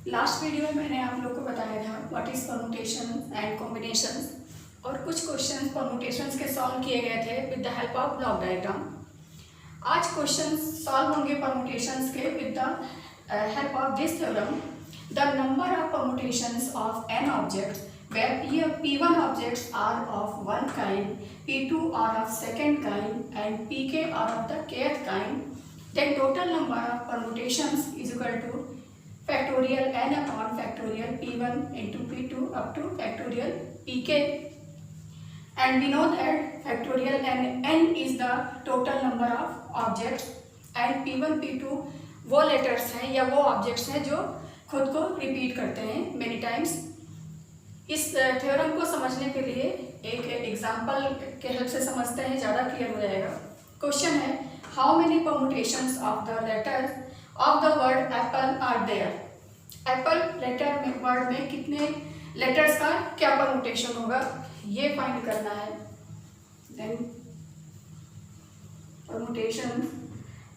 Last video में मैंने आप लोग को बताया था what is permutation and combinations और कुछ क्वेश्चन परमुटेशंस के सॉल्व किए गए थे with the help of block diagram. आज क्वेश्चन सॉल्व होंगे परमुटेशंस के with the help of this theorem. The number of permutations of an object where P1 objects are of one kind, P2 are of second kind and Pk are of the kth kind, then total number of permutations is equal to factorial n upon factorial P1 into P2 up to factorial Pk, and we know that factorial n is the total number of objects and P1 P2 वो letters हैं या वो objects हैं जो खुद को repeat करते हैं मेनी टाइम्स। इस थ्योरम को समझने के लिए एक एग्जांपल के हेल्प से समझते हैं, ज़्यादा क्लियर हो जाएगा। क्वेश्चन है how many permutations of the letter of the word apple are there. Apple letter में वर्ड में कितने लेटर्स का क्या परमुटेशन होगा ये फाइंड करना है। Then permutation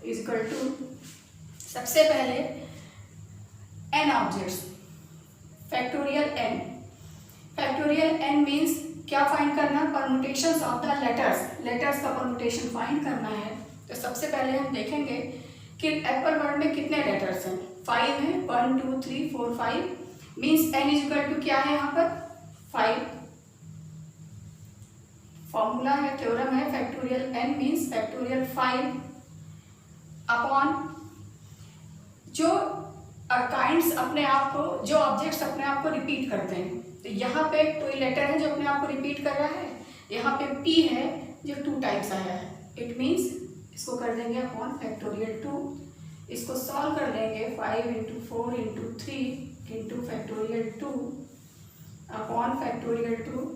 is equal to सबसे पहले n objects factorial n। Factorial n means क्या फाइंड करना, परमुटेशंस ऑफ द लेटर्स का परमुटेशन फाइंड करना है। तो सबसे पहले हम देखेंगे कि एप्पल वर्ड में कितने लेटर्स हैं। 5 हैं, 1 2 3 4 5 means n is equal to क्या है यहाँ पर 5। फॉर्मूला है, थ्योरम है, factorial n means factorial 5 upon जो काइंड्स अपने आप को, जो ऑब्जेक्ट्स अपने आप को रिपीट करते हैं। तो यहाँ पे कोई लेटर है जो अपने आप को रिपीट कर रहा है, यहाँ पे P है जो 2 टाइम्स आया है। इट मीन्स इसको कर देंगे अपॉन फैक्टोरियल 2, इसको सॉल्व कर लेंगे 5 into 4 into 3 into factorial 2 upon factorial 2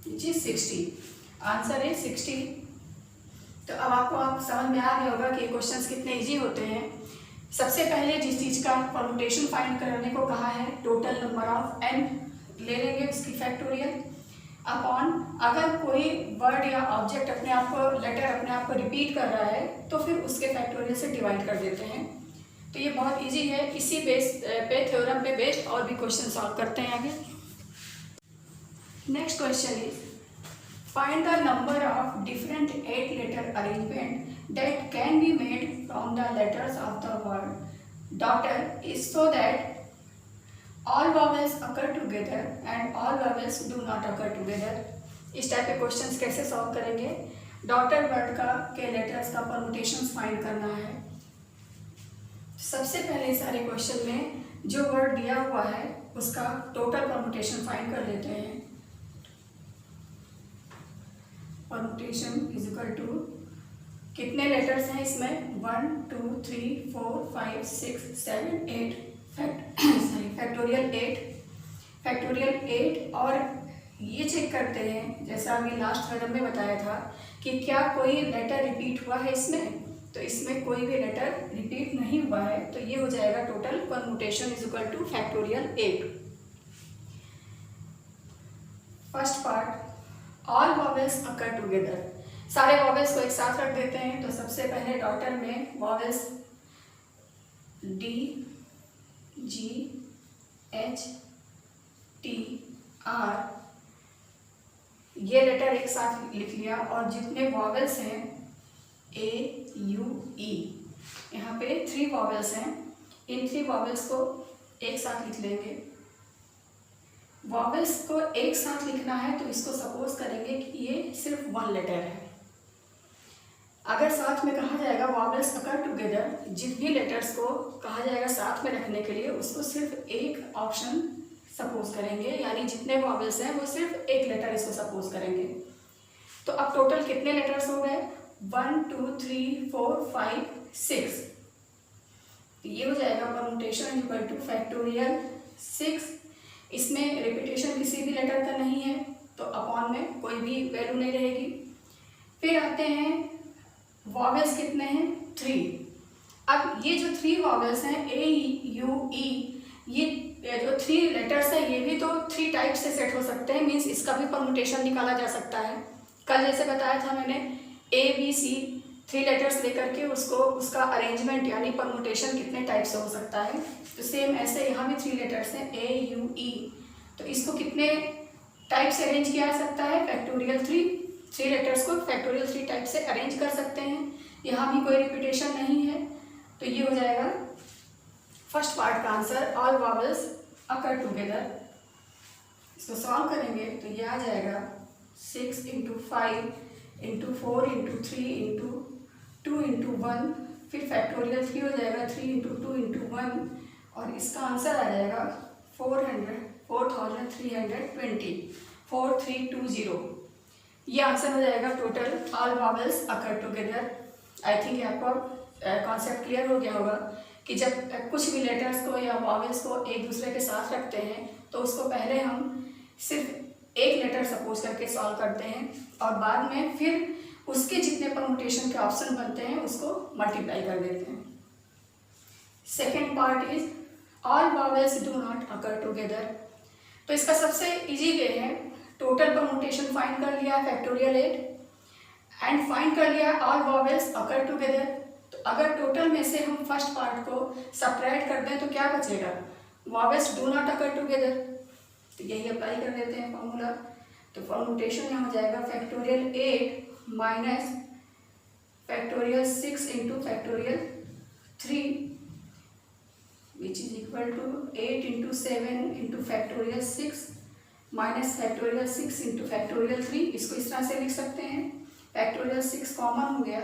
which is 60। Answer है 60। तो अब आपको समझ में आ गया होगा कि ये क्वेश्चंस कितने इजी होते हैं। सबसे पहले जिस चीज़ का परमुटेशन फाइंड करने को कहा है, टोटल नंबर ऑफ n ले लेंगे उसकी फैक्टोरियल अपॉन, अगर कोई वर्ड या ऑब्जेक्ट अपने आप को, लेटर अपने आप को रिपीट कर रहा है तो फिर उसके फैक्टोरियल से डिवाइड कर देते हैं। तो ये बहुत इजी है। इसी बेस पे, थ्योरम पे बेस्ड और भी क्वेश्चन सॉल्व करते हैं आगे। Next question is find the number of different 8 letter arrangement that can be made from the letters of the word daughter is so that all vowels occur together and all vowels do not occur together। इस type के questions कैसे solve करेंगे। Daughter word का के letters का permutations find करना है। सबसे पहले सारे क्वेश्चन में जो वर्ड दिया हुआ है उसका टोटल परमुटेशन फाइंड कर लेते हैं। परमुटेशन इज इक्वल टू कितने लेटर्स हैं इसमें 1 2 3 4 5 6 7 8 फैक्टोरियल 8 और ये चेक करते हैं जैसा अभी लास्ट थ्योरम में बताया था कि क्या कोई लेटर रिपीट हुआ है इसमें। तो इसमें कोई भी लेटर रिपीट नहीं हुआ है, तो ये हो जाएगा total permutation is equal two factorial 8। First part all vowels occur together, सारे वॉवेल्स को एक साथ रख देते हैं। तो सबसे पहले डॉटर में vowels D G H T R ये लेटर एक साथ लिख लिया और जितने वॉवेल्स हैं A U E, यहाँ पे 3 वॉवेल्स हैं, इन 3 वॉवेल्स को एक साथ लिख लेंगे। वॉवेल्स को एक साथ लिखना है तो इसको सपोज करेंगे कि ये सिर्फ 1 लेटर है। अगर साथ में कहा जाएगा वॉवेल्स अकर टुगेदर, जितनी लेटर्स को कहा जाएगा साथ में रखने के लिए उसको सिर्फ एक ऑप्शन सपोज करेंगे, यानी जितने वॉवेल्स हैं वो सिर्फ एक लेटर इसको सपोज करेंगे। तो अब टोटल कितने लेटर्स हो गए 1 2 3 4 5 6। ये हो जाएगा परमुटेशन इक्वल टू फैक्टोरियल 6। इसमें रिपीटेशन किसी भी लेटर का नहीं है तो अपॉन में कोई भी वैल्यू नहीं रहेगी। फिर आते हैं वॉवेल्स कितने हैं 3। अब ये जो 3 वॉवेल्स हैं A U E, ये जो 3 लेटर्स हैं ये भी तो 3 टाइप से सेट हो सकते हैं, मीन्स इसका भी परमुटेशन निकाला जा सकता है। कल जैसे बताया था मैंने A B C 3 लेटर्स लेकर के उसका अरेंजमेंट यानी परमुटेशन कितने टाइप से हो सकता है। तो सेम ऐसे यहाँ भी 3 लेटर्स हैं AUE, तो इसको कितने टाइप से अरेंज किया जा सकता है, फैक्टोरियल 3 लेटर्स को फैक्टोरियल 3 टाइप से अरेंज कर सकते हैं। यहाँ भी कोई रिपीटेशन नहीं है, तो ये हो जाएगा फर्स्ट पार्ट का आंसर, ऑल वावल्स अकर टुगेदर। इसको सॉल्व करेंगे तो ये आ जाएगा 6 × 5 × 4 × 3 × 2 × 1, फिर फैक्टोरियल 3 हो जाएगा 3 × 2 × 1, और इसका आंसर आ जाएगा 4320। ये आंसर हो जाएगा total all vowels occur together. I think आपको कॉन्सेप्ट क्लियर हो गया होगा कि जब कुछ भी लेटर्स को या वावल्स को एक दूसरे के साथ रखते हैं तो उसको पहले हम सिर्फ एक लेटर सपोज करके सॉल्व करते हैं, और बाद में फिर उसके जितने परमुटेशन के ऑप्शन बनते हैं उसको मल्टीप्लाई कर देते हैं। Second part is all vowels do not occur together. तो इसका सबसे इजी वे है, टोटल परमुटेशन फाइंड कर लिया फैक्टोरियल 8 एंड फाइंड कर लिया ऑल वावल्स अकर टुगेदर। तो अगर टोटल में से हम फर्स्ट पार्ट को सब्ट्रैक्ट कर दें तो क्या बचेगा, vowels do not occur together. तो यही अप्लाई कर देते हैं फॉर्मूला। तो परमुटेशन यहाँ हो जाएगा factorial 8 minus factorial 6 × factorial 3 which is equal to 8 × 7 × factorial 6 minus factorial 6 × factorial 3। इसको इस तरह से लिख सकते हैं, फैक्टोरियल 6 कॉमन हो गया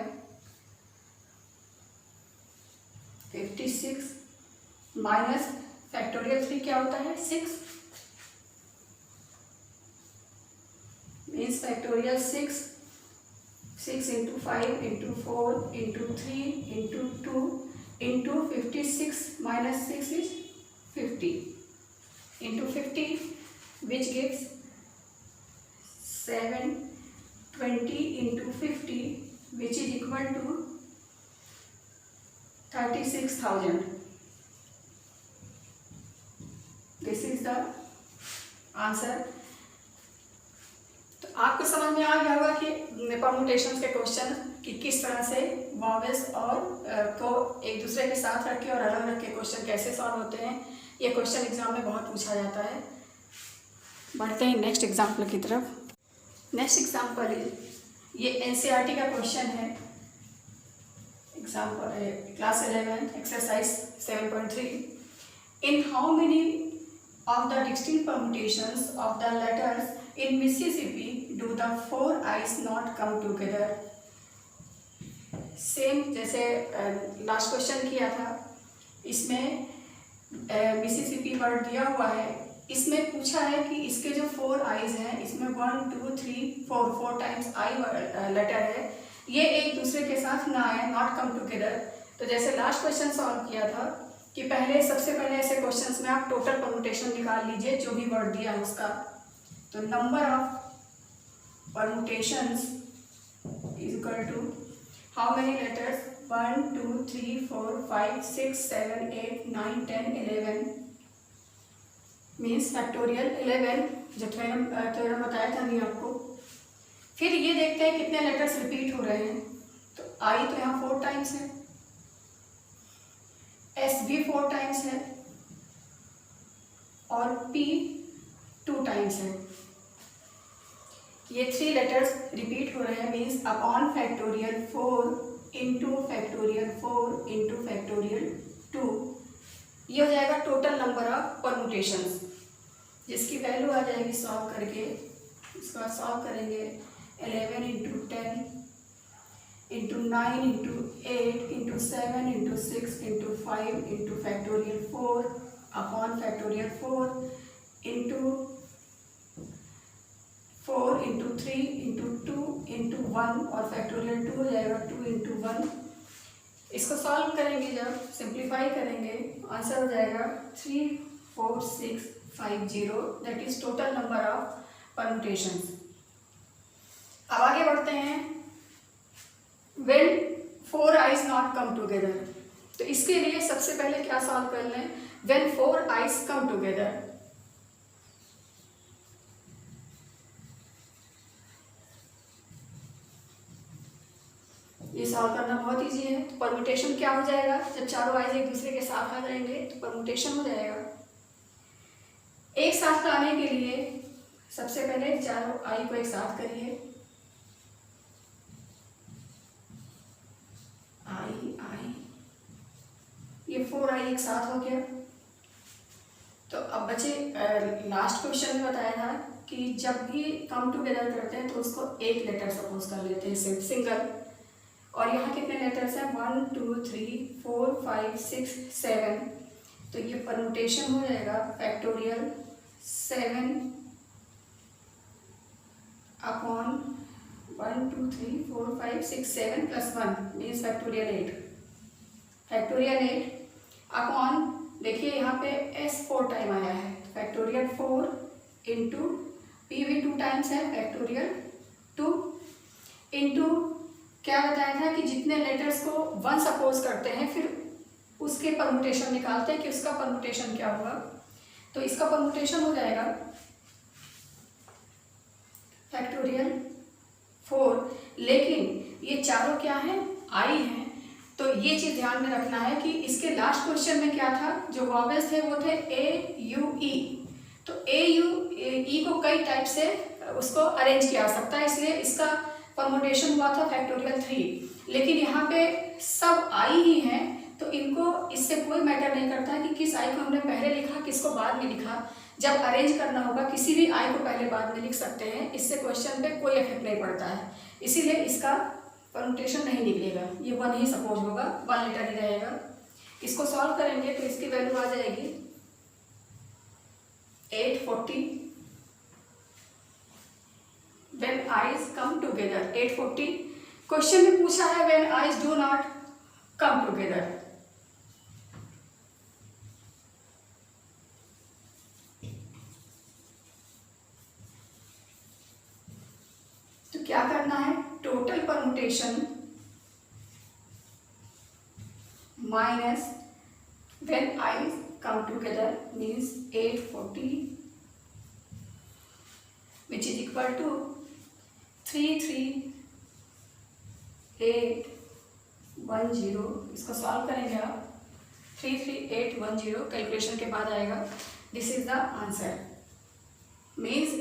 56 माइनस फैक्टोरियल 3 क्या होता है 6 means factorial 6 × 5 × 4 × 3 × 2 into 56 minus 6 is 50 into 50 which gives 720 into 50 which is equal to 36,000. This is the answer. तो आपको समझ में आ गया होगा कि परमुटेशंस के क्वेश्चन कि किस तरह से वावल्स और को एक दूसरे के साथ रख के और अलग रख के क्वेश्चन कैसे सॉल्व होते हैं। ये क्वेश्चन एग्जाम में बहुत पूछा जाता है। बढ़ते हैं नेक्स्ट एग्जाम्पल की तरफ। नेक्स्ट एग्जाम्पल ये एनसीईआरटी का क्वेश्चन है, example class 11 exercise 7.3। In how many of the distinct permutations of the letters in Mississippi do the 4 I's not come together? Same जैसे लास्ट क्वेश्चन किया था, इसमें मिसिसिपी वर्ड दिया हुआ है, इसमें पूछा है कि इसके जो 4 आईज हैं इसमें 1 2 3 4 टाइम्स आई लेटर है, ये एक दूसरे के साथ ना आए, नॉट कम टुगेदर। तो जैसे लास्ट क्वेश्चन सॉल्व किया था कि सबसे पहले ऐसे क्वेश्चंस में आप टोटल परमुटेशन निकाल लीजिए जो भी वर्ड दिया है उसका। तो number of permutations is equal to how many letters 1 2 3 4 5 6 7 8 9 10 11 means factorial 11 जो थ्योरम बताया था नहीं आपको। फिर ये देखते हैं कितने लेटर्स रिपीट हो रहे हैं। तो आई तो यहाँ 4 टाइम्स है, एस भी 4 टाइम्स है और पी 2 टाइम्स है। ये 3 लेटर्स रिपीट हो रहे हैं means upon factorial 4 into factorial 4 into factorial 2, ये हो जाएगा टोटल नंबर ऑफ परमुटेशंस, जिसकी वैल्यू आ जाएगी सॉल्व करके। इसका सॉल्व करेंगे 11 into 10 into 9 into 8 into 7 into 6 into 5 into factorial 4 upon factorial 4 into 4 into 3 into 2 into 1 और फैक्टोरियल 2 हो जाएगा 2 इंटू 1। इसको सॉल्व करेंगे, जब सिंप्लीफाई करेंगे आंसर हो जाएगा 34650, that is total number of permutations. अब आगे बढ़ते हैं। When 4 eyes not come together, तो इसके लिए सबसे पहले क्या सॉल्व कर लें, when 4 eyes come together. Solve करना बहुत ईजी है। तो परमुटेशन क्या हो जाएगा, जब चारों आइज एक दूसरे के साथ आ जाएंगे तो परमुटेशन हो जाएगा। एक साथ लाने के लिए सबसे पहले चारों आई को एक साथ करिए, आई आई, ये 4i एक साथ हो गया। तो अब बचे लास्ट क्वेश्चन में बताया था कि जब भी कम टुगेदर करते हैं तो उसको एक लेटर सपोज कर लेते हैं सिर्फ सिंगल। और यहाँ कितने लेटर्स हैं, 1 2 3 4 5 6 7। तो ये परमुटेशन हो जाएगा factorial 7 upon 1 2 3 4 5 6 7 plus 1 means factorial 8। Factorial 8 upon, देखिए यहाँ पे s 4 टाइम आया है, फैक्टोरियल 4 इंटू p भी 2 टाइम्स है, फैक्टोरियल 2 इंटू क्या बताया था कि जितने लेटर्स को 1 सपोज करते हैं फिर उसके परमुटेशन निकालते हैं कि उसका परमुटेशन क्या होगा। तो इसका परमुटेशन हो जाएगा फैक्टोरियल 4, लेकिन ये चारों क्या है, आई हैं। तो ये चीज ध्यान में रखना है कि इसके लास्ट क्वेश्चन में क्या था, जो वॉवेल्स थे वो थे ए यू ई। तो ए यू ई को कई टाइप से उसको अरेंज किया जा सकता है, इसलिए इसका परमुटेशन हुआ था फैक्टोरियल 3। लेकिन यहाँ पे सब आई ही हैं, तो इनको इससे कोई मैटर नहीं करता कि किस आई को हमने पहले लिखा किसको बाद में लिखा। जब अरेंज करना होगा किसी भी आई को पहले बाद में लिख सकते हैं, इससे क्वेश्चन पे कोई इफेक्ट नहीं पड़ता है, इसीलिए इसका परमुटेशन नहीं निकलेगा, ये 1 ही सपोज होगा, 1 लेटर ही रहेगा। इसको सॉल्व करेंगे तो इसकी वैल्यू आ जाएगी 840 when I's come together. 840 question में पूछा है when I's do not come together. तो क्या करना है, total permutation minus when I's come together means 840 which is equal to 33810। इसको सॉल्व करेंगे आप, 33810 कैलकुलेशन के बाद आएगा। This is the answer. Means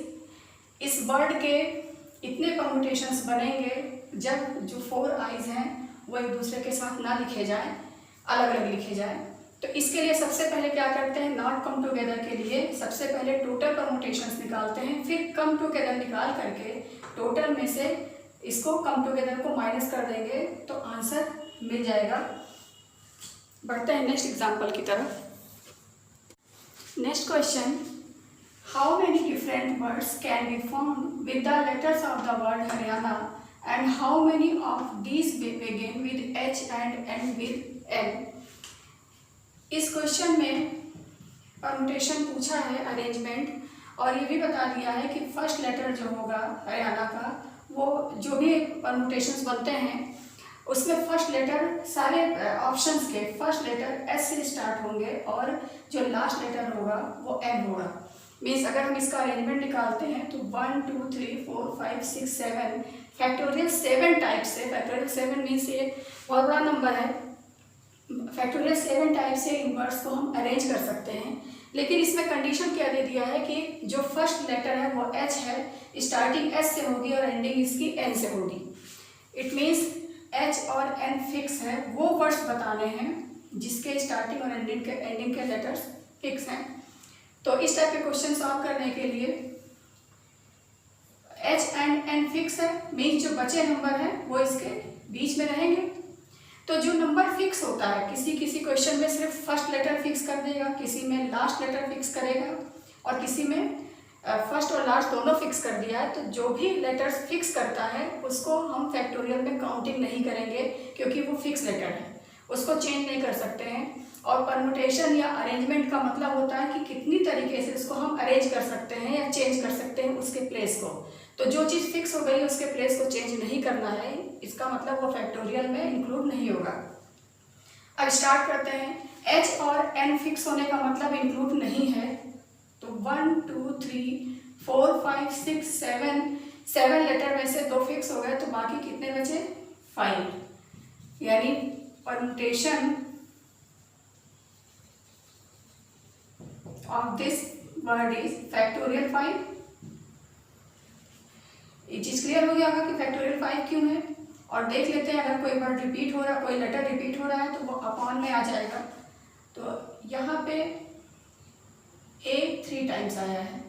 इस वर्ड के इतने परमुटेशंस बनेंगे जब जो 4 आइज हैं वो एक दूसरे के साथ ना लिखे जाएं, अलग अलग लिखे जाएं। तो इसके लिए सबसे पहले क्या करते हैं, नॉट कम टुगेदर के लिए सबसे पहले टोटल परमुटेशंस निकालते हैं, फिर कम टुगेदर निकाल करके टोटल में से इसको कम टुगेदर को माइनस कर देंगे तो आंसर मिल जाएगा। बढ़ते हैं नेक्स्ट एग्जाम्पल की तरफ। Next question, how many different words can be formed with the letters of the word Haryana and how many of these begin with H and end with N? इस question में permutation पूछा है, arrangement, और ये भी बता दिया है कि फर्स्ट लेटर जो होगा हरियाणा का, वो जो भी परमुटेशंस बनते हैं उसमें फर्स्ट लेटर सारे ऑप्शंस के फर्स्ट लेटर एस से स्टार्ट होंगे और जो लास्ट लेटर होगा वो एन होगा। मीन्स अगर हम इसका अरेंजमेंट निकालते हैं तो 1 2 3 4 5 6 7 फैक्टोरियल 7 टाइप से, फैक्टोरियल 7 मीन्स ये बहुत बड़ा नंबर है, फैक्टोरियल 7 टाइप से इन वर्ड्स को हम अरेंज कर सकते हैं। लेकिन इसमें कंडीशन क्या दे दिया है कि जो फर्स्ट लेटर है वो एच है, स्टार्टिंग एस से होगी और एंडिंग इसकी एन से होगी। इट मीन्स एच और एन फिक्स है, वो वर्ड्स बताने हैं जिसके स्टार्टिंग और एंडिंग के लेटर्स फिक्स हैं। तो इस टाइप के क्वेश्चन सॉल्व करने के लिए एच एंड एन फिक्स है, मीन्स जो बचे नंबर हैं वो इसके बीच में रहेंगे। तो जो नंबर फिक्स होता है, किसी किसी क्वेश्चन में सिर्फ फर्स्ट लेटर फिक्स कर देगा, किसी में लास्ट लेटर फिक्स करेगा और किसी में फर्स्ट और लास्ट दोनों फिक्स कर दिया है। तो जो भी लेटर्स फिक्स करता है उसको हम फैक्टोरियल में काउंटिंग नहीं करेंगे क्योंकि वो फिक्स लेटर है, उसको चेंज नहीं कर सकते हैं। और परमुटेशन या अरेंजमेंट का मतलब होता है कि कितनी तरीके से उसको हम अरेंज कर सकते हैं या चेंज कर सकते हैं उसके प्लेस को। तो जो चीज़ फिक्स हो गई उसके प्लेस को चेंज नहीं करना है, इसका मतलब वो फैक्टोरियल में इंक्लूड नहीं होगा। अब स्टार्ट करते हैं। एच और एन फिक्स होने का मतलब इंक्लूड नहीं है, तो 1 2 3 4 5 6 7 लेटर में से 2 फिक्स हो गए तो बाकी कितने बचे 5। यानी permutation of this word is factorial 5। ये चीज क्लियर हो गया होगा कि फैक्टोरियल 5 क्यों है। और देख लेते हैं, अगर कोई वर्ड रिपीट हो रहा है, कोई लेटर रिपीट हो रहा है तो वो अपॉन में आ जाएगा। तो यहाँ पे ए 3 टाइम्स आया है,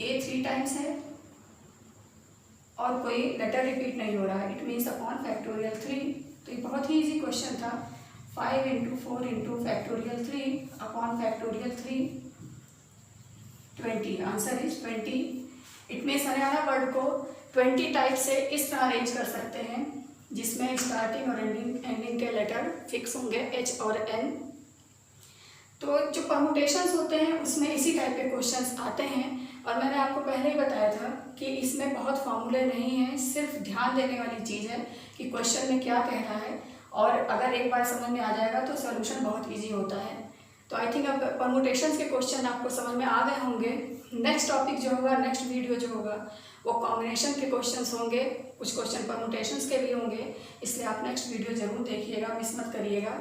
ए 3 टाइम्स है और कोई लेटर रिपीट नहीं हो रहा है, इट मीन्स अपॉन फैक्टोरियल 3। तो ये बहुत ही इजी क्वेश्चन था। 5 × 4 × factorial 3 upon factorial 3 20। Answer is 20। It means Haryana word को 20 टाइप से इस तरह अरेंज कर सकते हैं जिसमें स्टार्टिंग और एंडिंग के लेटर फिक्स होंगे एच और एन। तो जो परमुटेशंस होते हैं उसमें इसी टाइप के क्वेश्चंस आते हैं। और मैंने आपको पहले ही बताया था कि इसमें बहुत फार्मूले नहीं हैं, सिर्फ ध्यान देने वाली चीज़ है कि क्वेश्चन में क्या कह रहा है, और अगर एक बार समझ में आ जाएगा तो सॉल्यूशन बहुत इजी होता है। तो आई थिंक अब परमुटेशंस के क्वेश्चन आपको समझ में आ गए होंगे। नेक्स्ट टॉपिक जो होगा, नेक्स्ट वीडियो जो होगा वो कॉम्बिनेशन के क्वेश्चंस होंगे, कुछ क्वेश्चन परमुटेशंस के भी होंगे, इसलिए आप नेक्स्ट वीडियो जरूर देखिएगा, मिस मत करिएगा।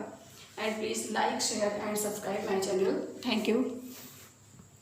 And please like, share and subscribe my channel. Thank you.